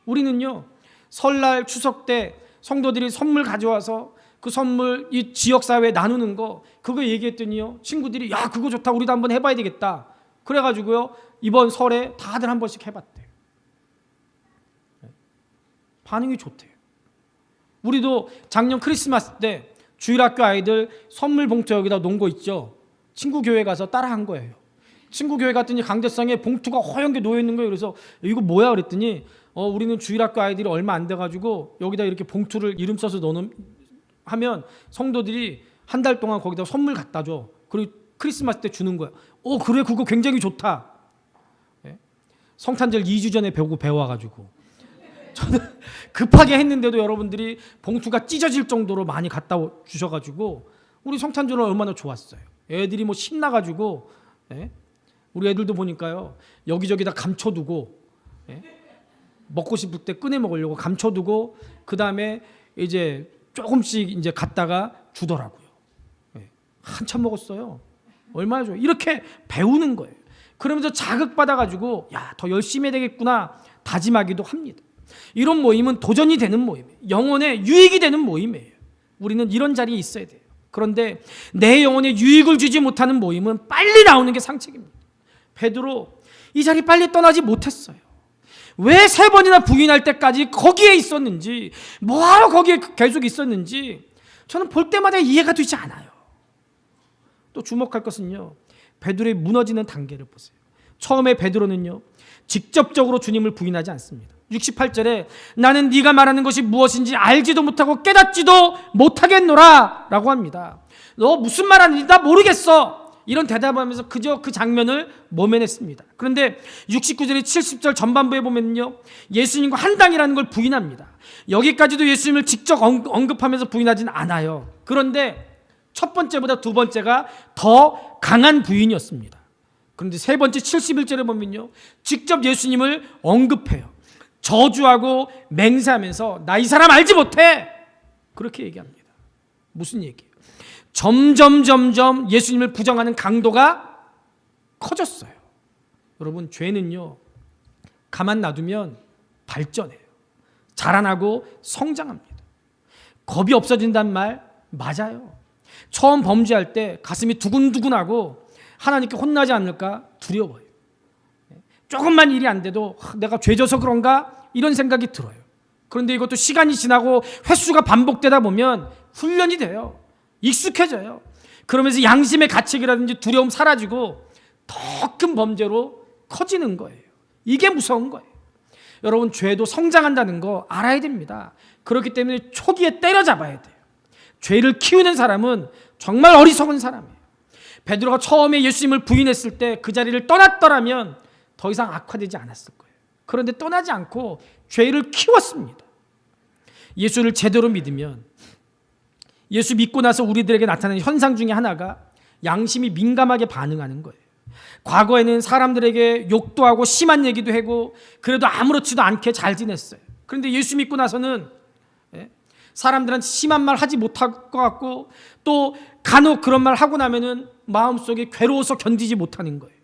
우리는요, 설날 추석 때 성도들이 선물 가져와서 그 선물 이 지역사회에 나누는 거 그거 얘기했더니요, 친구들이 야, 그거 좋다. 우리도 한번 해봐야 되겠다. 그래가지고요, 이번 설에 다들 한 번씩 해봤대요. 반응이 좋대요. 우리도 작년 크리스마스 때 주일학교 아이들 선물 봉투 여기다 놓은 거 있죠. 친구 교회 가서 따라한 거예요. 친구 교회 갔더니 강대상에 봉투가 허연 게 놓여 있는 거예요. 그래서 이거 뭐야 그랬더니 우리는 주일학교 아이들이 얼마 안 돼가지고 여기다 이렇게 봉투를 이름 써서 하면 성도들이 한 달 동안 거기다 선물 갖다 줘. 그리고 크리스마스 때 주는 거야. 그래, 그거 굉장히 좋다. 성탄절 2주 전에 배워가지고 저는 급하게 했는데도 여러분들이 봉투가 찢어질 정도로 많이 갖다 주셔가지고 우리 성탄절은 얼마나 좋았어요. 애들이 신나가지고 우리 애들도 보니까요, 여기저기다 감춰두고 먹고 싶을 때 꺼내 먹으려고 감춰두고 그 다음에 이제 조금씩 이제 갖다가 주더라고요. 한참 먹었어요. 얼마나 좋아요. 이렇게 배우는 거예요. 그러면서 자극받아가지고 야, 더 열심히 해야 되겠구나 다짐하기도 합니다. 이런 모임은 도전이 되는 모임이에요. 영혼에 유익이 되는 모임이에요. 우리는 이런 자리에 있어야 돼요. 그런데 내 영혼에 유익을 주지 못하는 모임은 빨리 나오는 게 상책입니다. 베드로 이 자리 빨리 떠나지 못했어요. 왜 3번이나 부인할 때까지 거기에 있었는지, 뭐하러 거기에 계속 있었는지 저는 볼 때마다 이해가 되지 않아요. 또 주목할 것은요, 베드로의 무너지는 단계를 보세요. 처음에 베드로는요, 직접적으로 주님을 부인하지 않습니다. 68절에 나는 네가 말하는 것이 무엇인지 알지도 못하고 깨닫지도 못하겠노라 라고 합니다. 너 무슨 말하는지 나 모르겠어. 이런 대답하면서 그저 그 장면을 모면했습니다. 그런데 69절에 70절 전반부에 보면요, 예수님과 한당이라는 걸 부인합니다. 여기까지도 예수님을 직접 언급하면서 부인하지는 않아요. 그런데 첫 번째보다 두 번째가 더 강한 부인이었습니다. 그런데 세 번째 71절에 보면요, 직접 예수님을 언급해요. 저주하고 맹세하면서 나 이 사람 알지 못해, 그렇게 얘기합니다. 무슨 얘기예요? 점점 예수님을 부정하는 강도가 커졌어요. 여러분, 죄는요, 가만 놔두면 발전해요. 자라나고 성장합니다. 겁이 없어진단 말 맞아요. 처음 범죄할 때 가슴이 두근두근하고 하나님께 혼나지 않을까 두려워요. 조금만 일이 안 돼도 내가 죄져서 그런가 이런 생각이 들어요. 그런데 이것도 시간이 지나고 횟수가 반복되다 보면 훈련이 돼요. 익숙해져요. 그러면서 양심의 가책이라든지 두려움 사라지고 더 큰 범죄로 커지는 거예요. 이게 무서운 거예요. 여러분, 죄도 성장한다는 거 알아야 됩니다. 그렇기 때문에 초기에 때려잡아야 돼요. 죄를 키우는 사람은 정말 어리석은 사람이에요. 베드로가 처음에 예수님을 부인했을 때 그 자리를 떠났더라면 더 이상 악화되지 않았을 거예요. 그런데 떠나지 않고 죄를 키웠습니다. 예수를 제대로 믿으면, 예수 믿고 나서 우리들에게 나타나는 현상 중에 하나가 양심이 민감하게 반응하는 거예요. 과거에는 사람들에게 욕도 하고 심한 얘기도 하고 그래도 아무렇지도 않게 잘 지냈어요. 그런데 예수 믿고 나서는 사람들한테 심한 말 하지 못할 것 같고, 또 간혹 그런 말 하고 나면은 마음속에 괴로워서 견디지 못하는 거예요.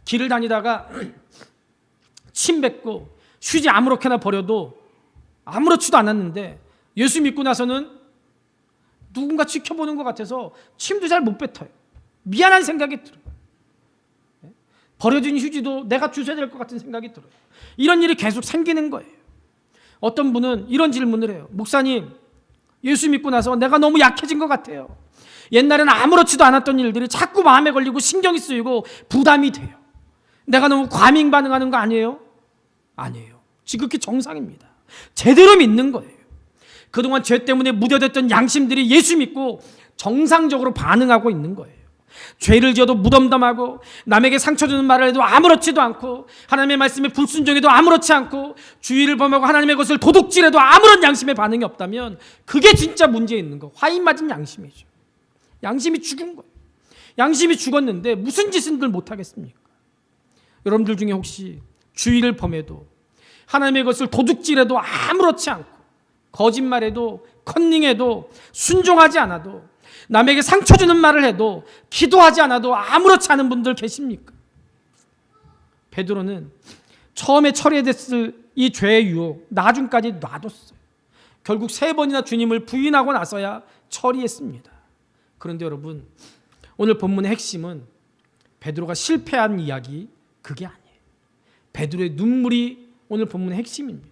길을 다니다가 침 뱉고 휴지 아무렇게나 버려도 아무렇지도 않았는데 예수 믿고 나서는 누군가 지켜보는 것 같아서 침도 잘 못 뱉어요. 미안한 생각이 들어요. 버려진 휴지도 내가 주셔야 될 것 같은 생각이 들어요. 이런 일이 계속 생기는 거예요. 어떤 분은 이런 질문을 해요. 목사님, 예수 믿고 나서 내가 너무 약해진 것 같아요. 옛날에는 아무렇지도 않았던 일들이 자꾸 마음에 걸리고 신경이 쓰이고 부담이 돼요. 내가 너무 과민 반응하는 거 아니에요? 아니에요. 지극히 정상입니다. 제대로 믿는 거예요. 그동안 죄 때문에 무뎌졌던 양심들이 예수 믿고 정상적으로 반응하고 있는 거예요. 죄를 지어도 무덤덤하고 남에게 상처 주는 말을 해도 아무렇지도 않고 하나님의 말씀에 불순종해도 아무렇지 않고 주의를 범하고 하나님의 것을 도둑질해도 아무런 양심의 반응이 없다면 그게 진짜 문제 있는 거, 화인 맞은 양심이죠. 양심이 죽은 거예요. 양심이 죽었는데 무슨 짓을 못하겠습니까? 여러분들 중에 혹시 주의를 범해도 하나님의 것을 도둑질해도 아무렇지 않고 거짓말해도 컨닝해도 순종하지 않아도 남에게 상처 주는 말을 해도 기도하지 않아도 아무렇지 않은 분들 계십니까? 베드로는 처음에 처리됐을 이 죄의 유혹 나중까지 놔뒀어요. 결국 3번이나 주님을 부인하고 나서야 처리했습니다. 그런데 여러분, 오늘 본문의 핵심은 베드로가 실패한 이야기 그게 아니에요. 베드로의 눈물이 오늘 본문의 핵심입니다.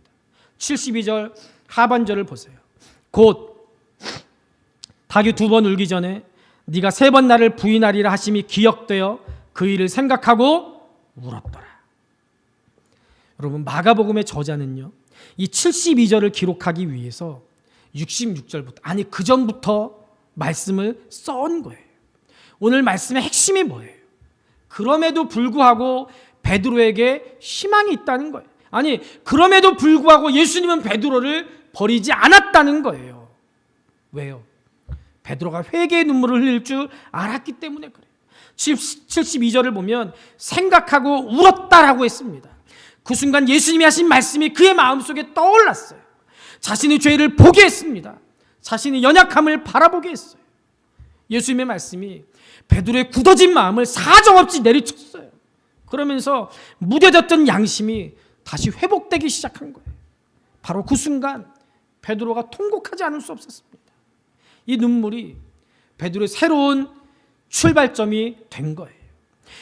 72절 하반절을 보세요. 곧 닭이 2번 울기 전에 네가 3번 나를 부인하리라 하심이 기억되어 그 일을 생각하고 울었더라. 여러분, 마가복음의 저자는요, 이 72절을 기록하기 위해서 66절부터, 아니 그 전부터 말씀을 써온 거예요. 오늘 말씀의 핵심이 뭐예요? 그럼에도 불구하고 베드로에게 희망이 있다는 거예요. 아니, 그럼에도 불구하고 예수님은 베드로를 버리지 않았다는 거예요. 왜요? 베드로가 회개의 눈물을 흘릴 줄 알았기 때문에 그래요. 72절을 보면 생각하고 울었다라고 했습니다. 그 순간 예수님이 하신 말씀이 그의 마음속에 떠올랐어요. 자신의 죄를 보게 했습니다. 자신의 연약함을 바라보게 했어요. 예수님의 말씀이 베드로의 굳어진 마음을 사정없이 내리쳤어요. 그러면서 무뎌졌던 양심이 다시 회복되기 시작한 거예요. 바로 그 순간 베드로가 통곡하지 않을 수 없었습니다. 이 눈물이 베드로의 새로운 출발점이 된 거예요.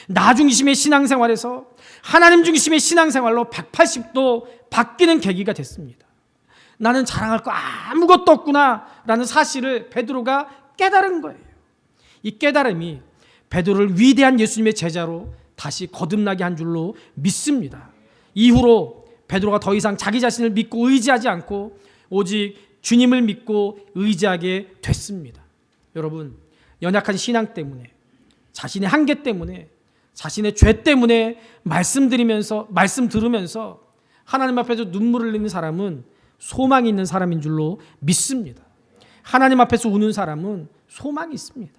나 중심의 신앙생활에서 하나님 중심의 신앙생활로 180도 바뀌는 계기가 됐습니다. 나는 자랑할 거 아무것도 없구나 라는 사실을 베드로가 깨달은 거예요. 이 깨달음이 베드로를 위대한 예수님의 제자로 다시 거듭나게 한 줄로 믿습니다. 이후로 베드로가 더 이상 자기 자신을 믿고 의지하지 않고 오직 주님을 믿고 의지하게 됐습니다. 여러분, 연약한 신앙 때문에, 자신의 한계 때문에, 자신의 죄 때문에 말씀 들으면서 하나님 앞에서 눈물을 흘리는 사람은 소망이 있는 사람인 줄로 믿습니다. 하나님 앞에서 우는 사람은 소망이 있습니다.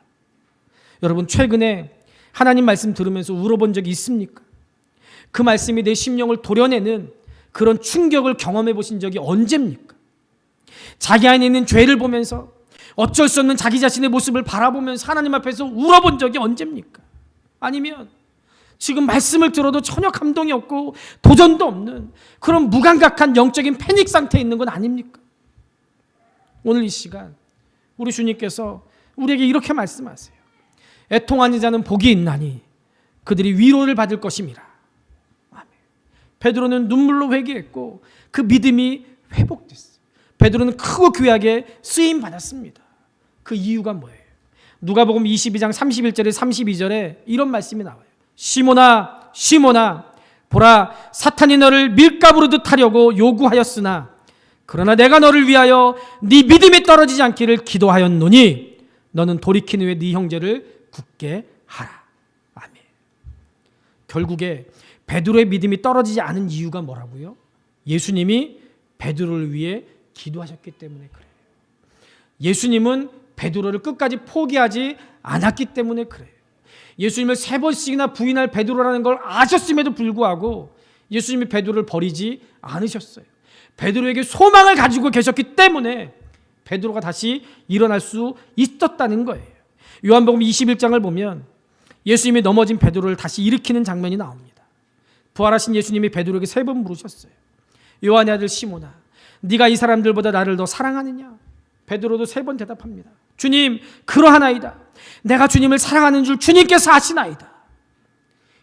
여러분, 최근에 하나님 말씀 들으면서 울어본 적이 있습니까? 그 말씀이 내 심령을 도려내는 그런 충격을 경험해 보신 적이 언제입니까? 자기 안에 있는 죄를 보면서 어쩔 수 없는 자기 자신의 모습을 바라보면서 하나님 앞에서 울어본 적이 언제입니까? 아니면 지금 말씀을 들어도 전혀 감동이 없고 도전도 없는 그런 무감각한 영적인 패닉 상태에 있는 건 아닙니까? 오늘 이 시간 우리 주님께서 우리에게 이렇게 말씀하세요. 애통하는 자는 복이 있나니 그들이 위로를 받을 것임이라. 아멘. 베드로는 눈물로 회개했고 그 믿음이 회복됐어요. 베드로는 크고 귀하게 쓰임 받았습니다. 그 이유가 뭐예요? 누가복음 22장 31절에 32절에 이런 말씀이 나와요. 시몬아 시몬아 보라 사탄이 너를 밀가부르듯 하려고 요구하였으나 그러나 내가 너를 위하여 네 믿음이 떨어지지 않기를 기도하였노니 너는 돌이킨 후에 네 형제를 굳게 하라. 아멘. 결국에 베드로의 믿음이 떨어지지 않은 이유가 뭐라고요? 예수님이 베드로를 위해 기도하셨기 때문에 그래요. 예수님은 베드로를 끝까지 포기하지 않았기 때문에 그래요. 예수님을 3번씩이나 부인할 베드로라는 걸 아셨음에도 불구하고 예수님이 베드로를 버리지 않으셨어요. 베드로에게 소망을 가지고 계셨기 때문에 베드로가 다시 일어날 수 있었다는 거예요. 요한복음 21장을 보면 예수님이 넘어진 베드로를 다시 일으키는 장면이 나옵니다. 부활하신 예수님이 베드로에게 3번 물으셨어요. 요한의 아들 시몬아, 네가 이 사람들보다 나를 더 사랑하느냐? 베드로도 3번 대답합니다. 주님, 그러하나이다. 내가 주님을 사랑하는 줄 주님께서 아시나이다.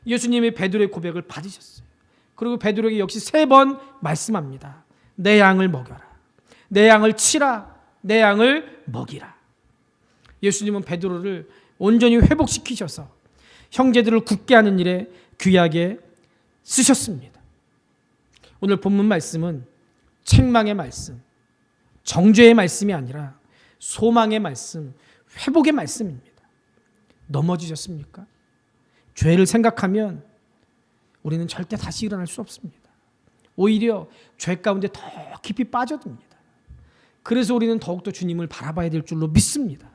예수님이 베드로의 고백을 받으셨어요. 그리고 베드로에게 역시 3번 말씀합니다. 내 양을 먹여라. 내 양을 치라. 내 양을 먹이라. 예수님은 베드로를 온전히 회복시키셔서 형제들을 굳게 하는 일에 귀하게 쓰셨습니다. 오늘 본문 말씀은 책망의 말씀, 정죄의 말씀이 아니라 소망의 말씀, 회복의 말씀입니다. 넘어지셨습니까? 죄를 생각하면 우리는 절대 다시 일어날 수 없습니다. 오히려 죄 가운데 더 깊이 빠져듭니다. 그래서 우리는 더욱더 주님을 바라봐야 될 줄로 믿습니다.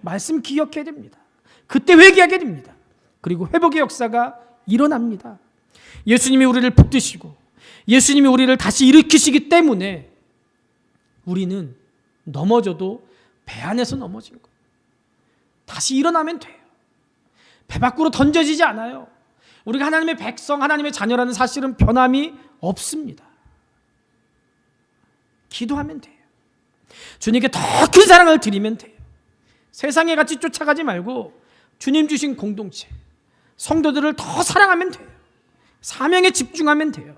말씀 기억해야 됩니다. 그때 회개하게 됩니다. 그리고 회복의 역사가 일어납니다. 예수님이 우리를 붙드시고 예수님이 우리를 다시 일으키시기 때문에 우리는 넘어져도 배 안에서 넘어진 거예요. 다시 일어나면 돼요. 배 밖으로 던져지지 않아요. 우리가 하나님의 백성, 하나님의 자녀라는 사실은 변함이 없습니다. 기도하면 돼요. 주님께 더 큰 사랑을 드리면 돼요. 세상에 같이 쫓아가지 말고 주님 주신 공동체, 성도들을 더 사랑하면 돼요. 사명에 집중하면 돼요.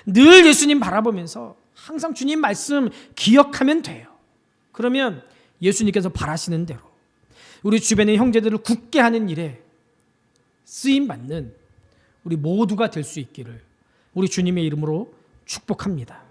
늘 예수님 바라보면서 항상 주님 말씀 기억하면 돼요. 그러면 예수님께서 바라시는 대로 우리 주변의 형제들을 굳게 하는 일에 쓰임받는 우리 모두가 될 수 있기를 우리 주님의 이름으로 축복합니다.